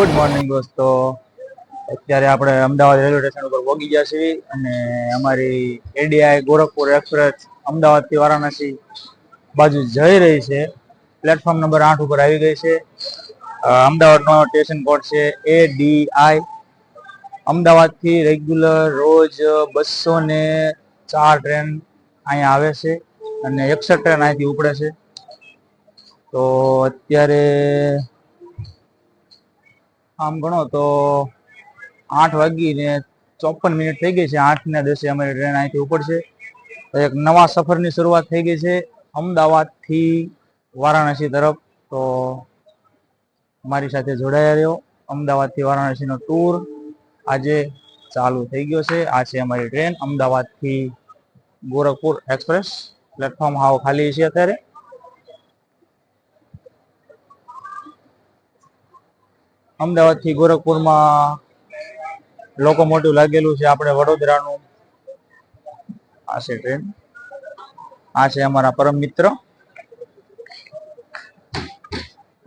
Good morning દોસ્તો. અત્યારે આપણે અમદાવાદ રેલવે સ્ટેશન ઉપર પહોંચી ગયા છીએ અને અમારી એડીઆઈ ગોરખપુર એક્સપ્રેસ અમદાવાદથી વારાણસી બાજુ જઈ રહી છે. પ્લેટફોર્મ નંબર 8 ઉપર આવી ગઈ છે. અમદાવાદનો સ્ટેશન કોડ છે ADI. અમદાવાદથી રેગ્યુલર રોજ 204 ટ્રેન અહીંયા આવે છે અને 61 ટ્રેન અહીંથી ઉપડે છે. તો અત્યારે આમ ગણો તો 8:54 થઈ ગઈ છે. 8:10 અમારી ટ્રેન અહીંથી ઉપડશે. એક નવા સફરની શરૂઆત થઈ ગઈ છે અમદાવાદથી વારાણસી તરફ. તો મારી સાથે જોડાયા રહ્યો. અમદાવાદથી વારાણસીનો ટૂર આજે ચાલુ થઈ ગયો છે. આ છે અમારી ટ્રેન અમદાવાદથી ગોરખપુર એક્સપ્રેસ. પ્લેટફોર્મ હાવ ખાલી છે અત્યારે. અમદાવાદથી ગોરખપુરમાં લોકોમોટિવ લાગેલું છે આપણે વડોદરાનું. આ છે ટ્રેન. આ છે અમારા પરમ મિત્ર.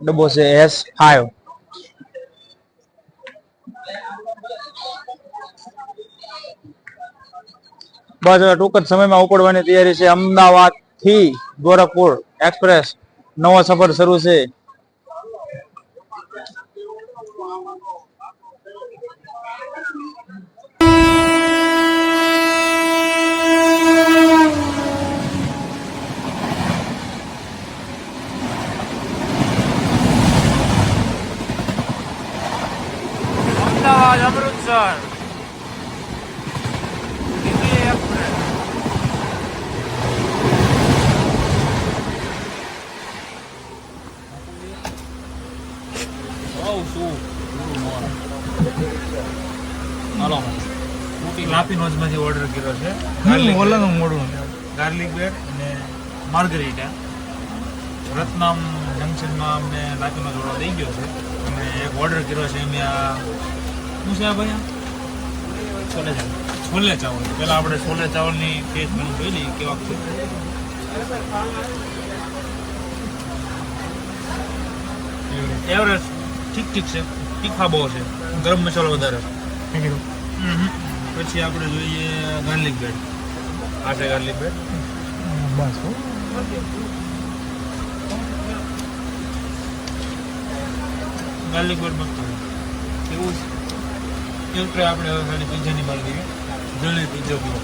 ડબ્બો છે S5. બસ ટૂંક જ સમયમાં ઉપડવાની તૈયારી છે. અમદાવાદથી ગોરખપુર એક્સપ્રેસ નવો સફર શરૂ છે. અમદાવાદ અમૃતસર લાપીનોઝમાંથી ઓર્ડર કર્યો છે. ગાર્લિક બ્રેડ અને માર્ગરીટા. રત્નમ જંકશનમાં અમને લાપીનોઝ ઓર્ડર દઈ ગયો છે અને એક ઓર્ડર કર્યો છે અમે શું છે ભાઈ છોલે ચાવલ. પહેલાં આપણે છોલે ચાવલની ટેસ્ટ મને જોઈ લઈએ કેવા છે. એવરેસ્ટ ઠીક છે. તીખા બહુ છે. ગરમ મસાલો વધારે. પછી આપણે જોઈએ ગાર્લિક બ્રેડ. આ છે ગાર્લિક બ્રેડ. બસ ગાર્લિક બ્રેડ મસ્ત એવું છે. આપણે ખાલી પિઝાની મારી દઈએ. જલ્દી પિઝા પીવો.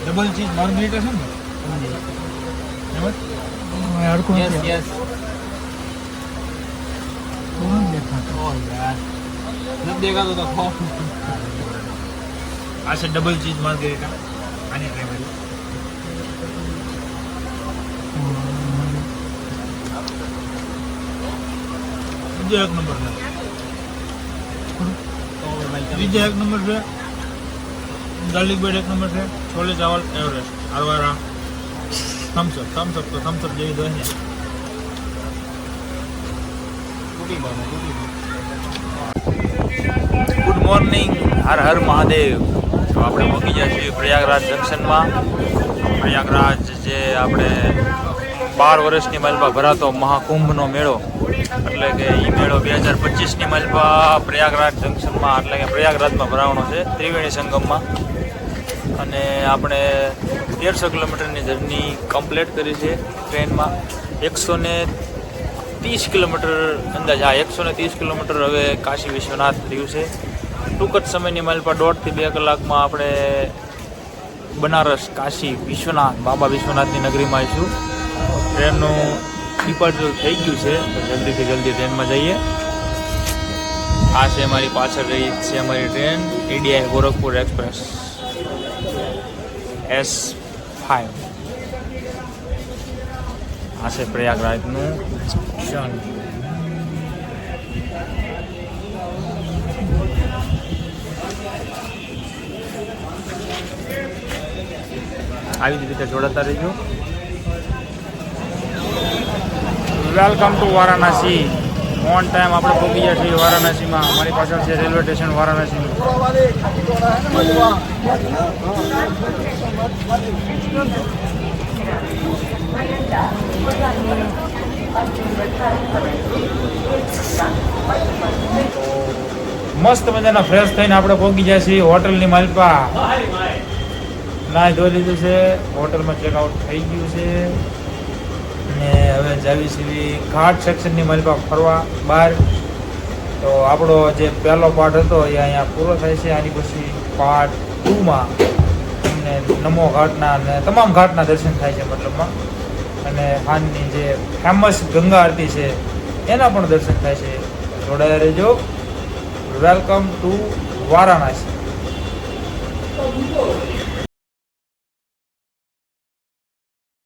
ડબલ ચીઝ માર્ગરીટા છે ને? દેખાતો તો આ છે ડબલ ચીઝ માર્ગરીટા. આની ટ્રાય કરી. બીજો એક નંબર છે. બીજો એક નંબર છે ગાર્લિક બ્રેડ. એક નંબર છે છોલે ચાવલ એવરેસ્ટ. આરવારા થમ્સઅપ તો થમ્સઅપ જેવી દો ને. Good morning. હર હર મહાદેવ. તો આપણે પહોંચી ગયા છીએ પ્રયાગરાજ જંકશનમાં. પ્રયાગરાજ જે આપણે 12 વર્ષની માલપા ભરાતો મહાકુંભનો મેળો, એટલે કે એ મેળો 2025ની માલપા પ્રયાગરાજ જંકશનમાં એટલે કે પ્રયાગરાજમાં ભરાવાનો છે ત્રિવેણી સંગમમાં. અને આપણે 1300 કિલોમીટરની જર્ની કમ્પ્લીટ કરી છે ટ્રેનમાં. 130 કિલોમીટર અંદાજ. 130 કિલોમીટર હવે કાશી વિશ્વનાથ થયું છે. ટૂંક જ સમયની માલપા 1.5 થી 2 કલાકમાં આપણે બનારસ કાશી વિશ્વનાથ બાબા વિશ્વનાથની નગરીમાં આવીશું. ટ્રેનનું ડિપાર્ચર થઈ ગયું છે. જલ્દીથી જલ્દી ટ્રેનમાં જઈએ. આ છે અમારી પાછળ રહી છે અમારી train ADI Gorakhpur express S5. આ છે પ્રયાગરાજનું સ્ટેશન. આવી જ રીતે જોડાતા રહીજો. Welcome to Varanasi. On time આપણે પહોંચી ગયા છીએ વારાણસીમાં. અમારી પાછળ છે રેલવે સ્ટેશન વારાણસીનું. મસ્ત મજાના ફ્રેશ થઈને આપણે પહોંચી ગયા છીએ હોટલની માલપા. નાઈ ધોઈ લીધું છે, હોટલમાં ચેકઆઉટ થઈ ગયું છે અને હવે જાવી છીએ ઘાટ સેક્શનની માલપા ફરવા બહાર. તો આપણો જે પહેલો પાર્ટ હતો એ અહીંયા પૂરો થાય છે. આની પછી પાર્ટ 2માં તમને નમો ઘાટના અને તમામ ઘાટના દર્શન થાય છે મતલબમાં, અને હાનની જે ફેમસ ગંગા આરતી છે એના પણ દર્શન થાય છે. જોડાયા રહેજો. Welcome to Varanasi.